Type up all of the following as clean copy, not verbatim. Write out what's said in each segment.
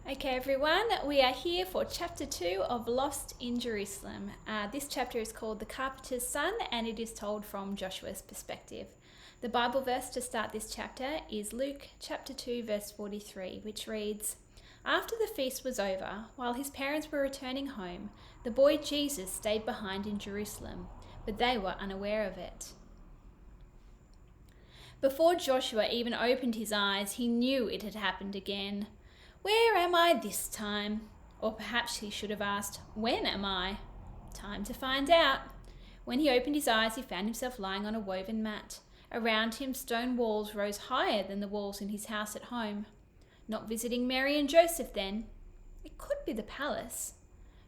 Okay, everyone, we are here for chapter 2 of Lost in Jerusalem. This chapter is called The Carpenter's Son, and it is told from Joshua's perspective. The Bible verse to start this chapter is Luke chapter 2, verse 43, which reads, "After the feast was over, while his parents were returning home, the boy Jesus stayed behind in Jerusalem, but they were unaware of it." Before Joshua even opened his eyes, he knew it had happened again. Where am I this time? Or perhaps he should have asked, when am I? Time to find out. When he opened his eyes, he found himself lying on a woven mat. Around him, stone walls rose higher than the walls in his house at home. Not visiting Mary and Joseph then? It could be the palace.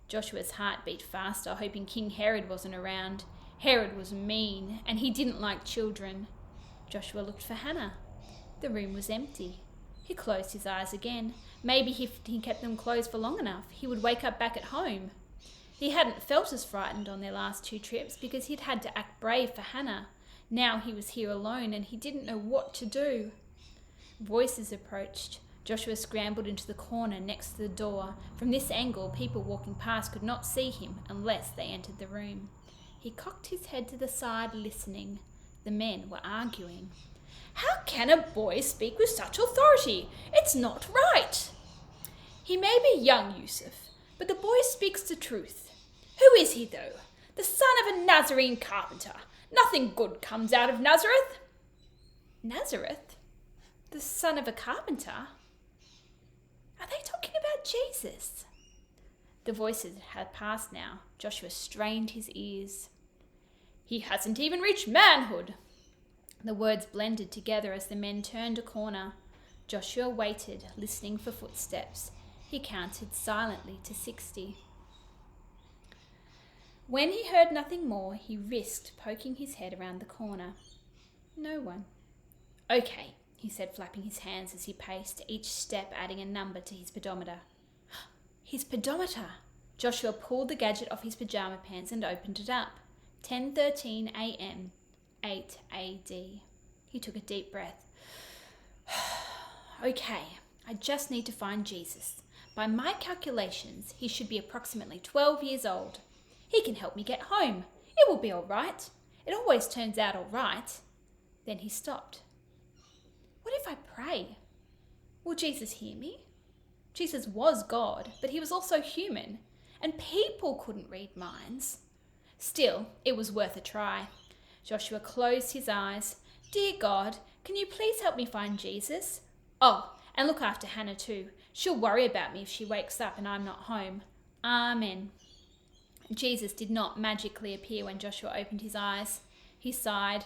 Joshua's heart beat faster, hoping King Herod wasn't around. Herod was mean, and he didn't like children. Joshua looked for Hannah. The room was empty. He closed his eyes again. Maybe if he kept them closed for long enough, he would wake up back at home. He hadn't felt as frightened on their last 2 trips because he'd had to act brave for Hannah. Now he was here alone and he didn't know what to do. Voices approached. Joshua scrambled into the corner next to the door. From this angle, people walking past could not see him unless they entered the room. He cocked his head to the side, listening. The men were arguing. "How can a boy speak with such authority? It's not right." "He may be young, Yusuf, but the boy speaks the truth. Who is he, though? The son of a Nazarene carpenter. Nothing good comes out of Nazareth." Nazareth? The son of a carpenter? Are they talking about Jesus? The voices had passed now. Joshua strained his ears. "He hasn't even reached manhood." The words blended together as the men turned a corner. Joshua waited, listening for footsteps. He counted silently to 60. When he heard nothing more, he risked poking his head around the corner. No one. "Okay," he said, flapping his hands as he paced, each step adding a number to his pedometer. His pedometer! Joshua pulled the gadget off his pajama pants and opened it up. 10:13 a.m. 8 AD. He took a deep breath. "Okay, I just need to find Jesus. By my calculations, he should be approximately 12 years old. He can help me get home. It will be all right. It always turns out all right." Then he stopped. What if I pray? Will Jesus hear me? Jesus was God, but he was also human, and people couldn't read minds. Still, it was worth a try. Joshua closed his eyes. "Dear God, can you please help me find Jesus? Oh, and look after Hannah too. She'll worry about me if she wakes up and I'm not home. Amen." Jesus did not magically appear when Joshua opened his eyes. He sighed.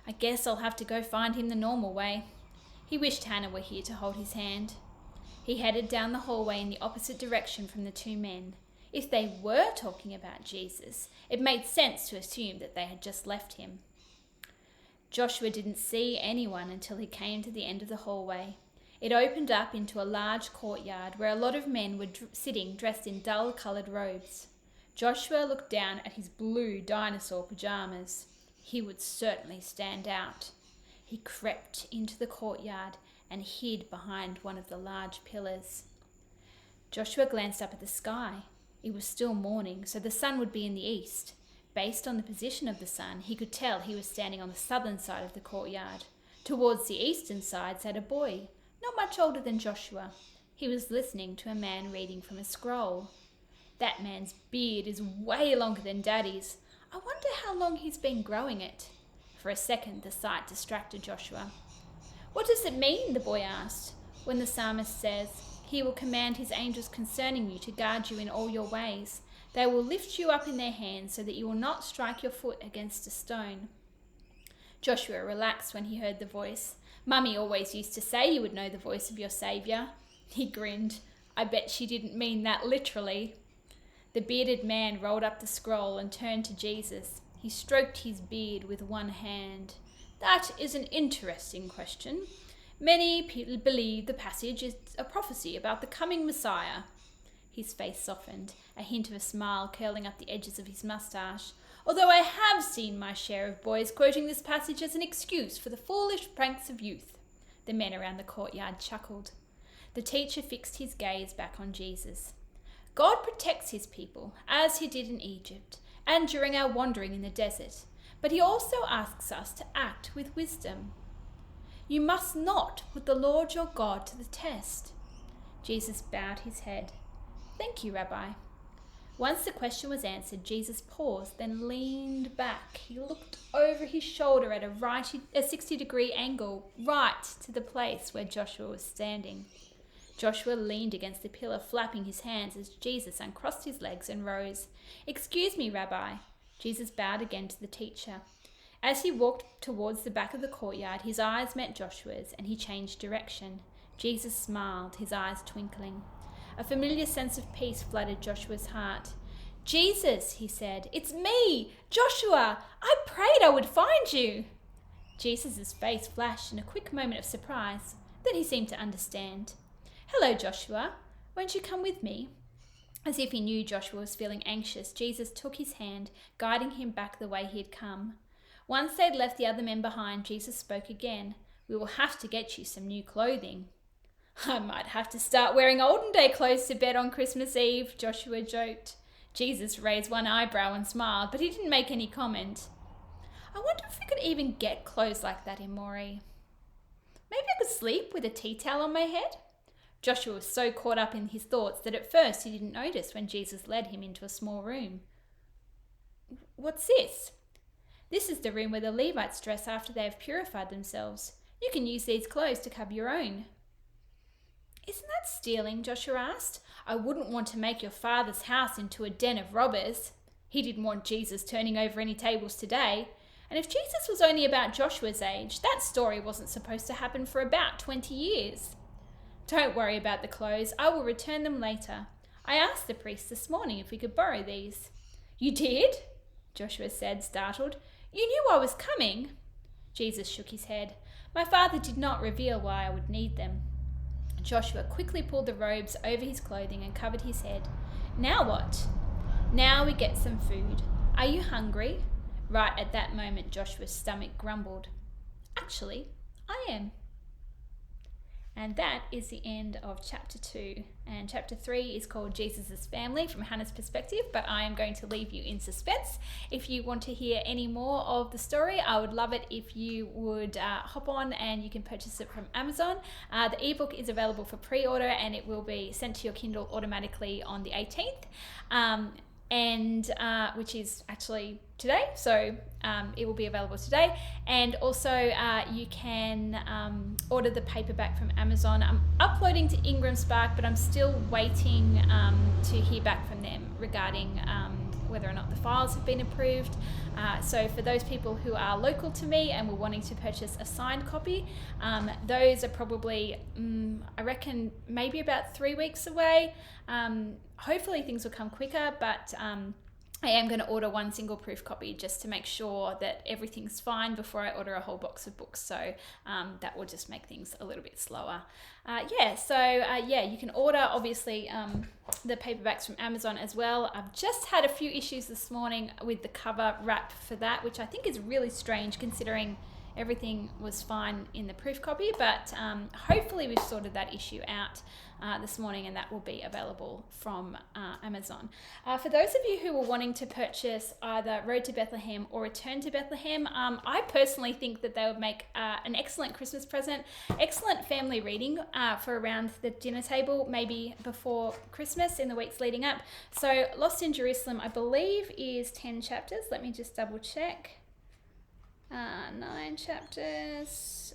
"I guess I'll have to go find him the normal way." He wished Hannah were here to hold his hand. He headed down the hallway in the opposite direction from the 2 men. If they were talking about Jesus, it made sense to assume that they had just left him. Joshua didn't see anyone until he came to the end of the hallway. It opened up into a large courtyard where a lot of men were sitting dressed in dull-coloured robes. Joshua looked down at his blue dinosaur pajamas. He would certainly stand out. He crept into the courtyard and hid behind one of the large pillars. Joshua glanced up at the sky. It was still morning, so the sun would be in the east. Based on the position of the sun, he could tell he was standing on the southern side of the courtyard. Towards the eastern side sat a boy, not much older than Joshua. He was listening to a man reading from a scroll. That man's beard is way longer than Daddy's. I wonder how long he's been growing it. For a second, the sight distracted Joshua. "What does it mean?" the boy asked. "When the psalmist says, 'He will command his angels concerning you to guard you in all your ways. They will lift you up in their hands so that you will not strike your foot against a stone.'" Joshua relaxed when he heard the voice. "Mummy always used to say you would know the voice of your saviour." He grinned. "I bet she didn't mean that literally." The bearded man rolled up the scroll and turned to Jesus. He stroked his beard with one hand. "That is an interesting question. Many people believe the passage is a prophecy about the coming Messiah." His face softened, a hint of a smile curling up the edges of his moustache. "Although I have seen my share of boys quoting this passage as an excuse for the foolish pranks of youth." The men around the courtyard chuckled. The teacher fixed his gaze back on Jesus. God protects his people, as he did in Egypt and during our wandering in the desert, but he also asks us to act with wisdom. You must not put the Lord your God to the test. Jesus bowed his head. Thank you, Rabbi. Once the question was answered, Jesus paused, then leaned back. He looked over his shoulder at a 60-degree angle, right to the place where Joshua was standing. Joshua leaned against the pillar, flapping his hands as Jesus uncrossed his legs and rose. Excuse me, Rabbi. Jesus bowed again to the teacher. As he walked towards the back of the courtyard, his eyes met Joshua's and he changed direction. Jesus smiled, his eyes twinkling. A familiar sense of peace flooded Joshua's heart. Jesus, he said, it's me, Joshua. I prayed I would find you. Jesus' face flashed in a quick moment of surprise. Then he seemed to understand. Hello, Joshua. Won't you come with me? As if he knew Joshua was feeling anxious, Jesus took his hand, guiding him back the way he had come. Once they'd left the other men behind, Jesus spoke again. We will have to get you some new clothing. I might have to start wearing olden day clothes to bed on Christmas Eve, Joshua joked. Jesus raised one eyebrow and smiled, but he didn't make any comment. I wonder if we could even get clothes like that in Moree. Maybe I could sleep with a tea towel on my head? Joshua was so caught up in his thoughts that at first he didn't notice when Jesus led him into a small room. What's this? This is the room where the Levites dress after they have purified themselves. You can use these clothes to cover your own. Isn't that stealing? Joshua asked. I wouldn't want to make your father's house into a den of robbers. He didn't want Jesus turning over any tables today. And if Jesus was only about Joshua's age, that story wasn't supposed to happen for about 20 years. Don't worry about the clothes. I will return them later. I asked the priest this morning if we could borrow these. You did? Joshua said, startled. You knew I was coming. Jesus shook his head. My father did not reveal why I would need them. Joshua quickly pulled the robes over his clothing and covered his head. Now what? Now we get some food. Are you hungry? Right at that moment, Joshua's stomach grumbled. Actually, I am. And that is the end of chapter 2. And chapter 3 is called Jesus' Family from Hannah's perspective, but I am going to leave you in suspense. If you want to hear any more of the story, I would love it if you would hop on and you can purchase it from Amazon. The ebook is available for pre-order and it will be sent to your Kindle automatically on the 18th. Which is actually today, so it will be available today. And also you can order the paperback from Amazon. I'm uploading to Ingram Spark, but I'm still waiting to hear back from them regarding whether or not the files have been approved. So for those people who are local to me and were wanting to purchase a signed copy, those are probably, I reckon, maybe about 3 weeks away. Hopefully things will come quicker, but I am going to order one single proof copy just to make sure that everything's fine before I order a whole box of books. So that will just make things a little bit slower. You can order, obviously, the paperbacks from Amazon as well. I've just had a few issues this morning with the cover wrap for that, which I think is really strange considering everything was fine in the proof copy, but hopefully we've sorted that issue out this morning and that will be available from Amazon. For those of you who were wanting to purchase either Road to Bethlehem or Return to Bethlehem, I personally think that they would make an excellent Christmas present, excellent family reading for around the dinner table, maybe before Christmas in the weeks leading up. So Lost in Jerusalem, I believe, is 10 chapters. Let me just double check. 9 chapters.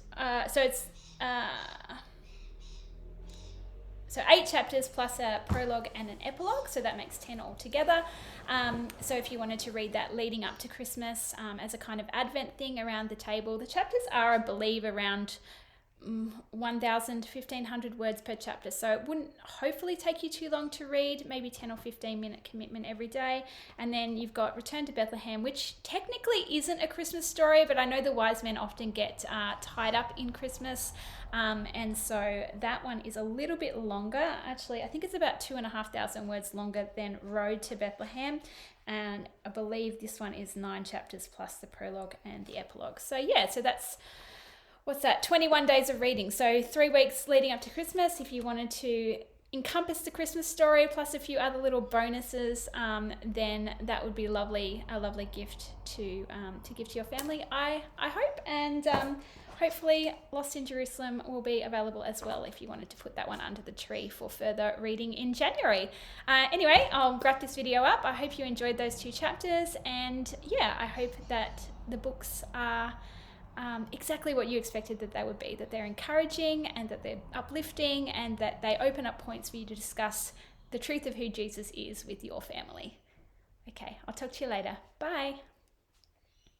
So 8 chapters plus a prologue and an epilogue, so that makes 10 altogether. So if you wanted to read that leading up to Christmas as a kind of Advent thing around the table, the chapters are, I believe, around 1,000 to 1,500 words per chapter, so it wouldn't hopefully take you too long to read, maybe 10 or 15 minute commitment every day. And then you've got Return to Bethlehem, which technically isn't a Christmas story, but I know the wise men often get tied up in Christmas, and so that one is a little bit longer. Actually, I think it's about 2,500 words longer than Road to Bethlehem, and I believe this one is 9 chapters plus the prologue and the epilogue. So yeah, so that's what's that, 21 days of reading. So 3 weeks leading up to Christmas. If you wanted to encompass the Christmas story plus a few other little bonuses, then that would be a lovely gift to give to your family, I hope. And hopefully Lost in Jerusalem will be available as well if you wanted to put that one under the tree for further reading in January. Anyway, I'll wrap this video up. I hope you enjoyed those 2 chapters, and yeah, I hope that the books are exactly what you expected that they would be, that they're encouraging and that they're uplifting and that they open up points for you to discuss the truth of who Jesus is with your family. Okay, I'll talk to you later. Bye.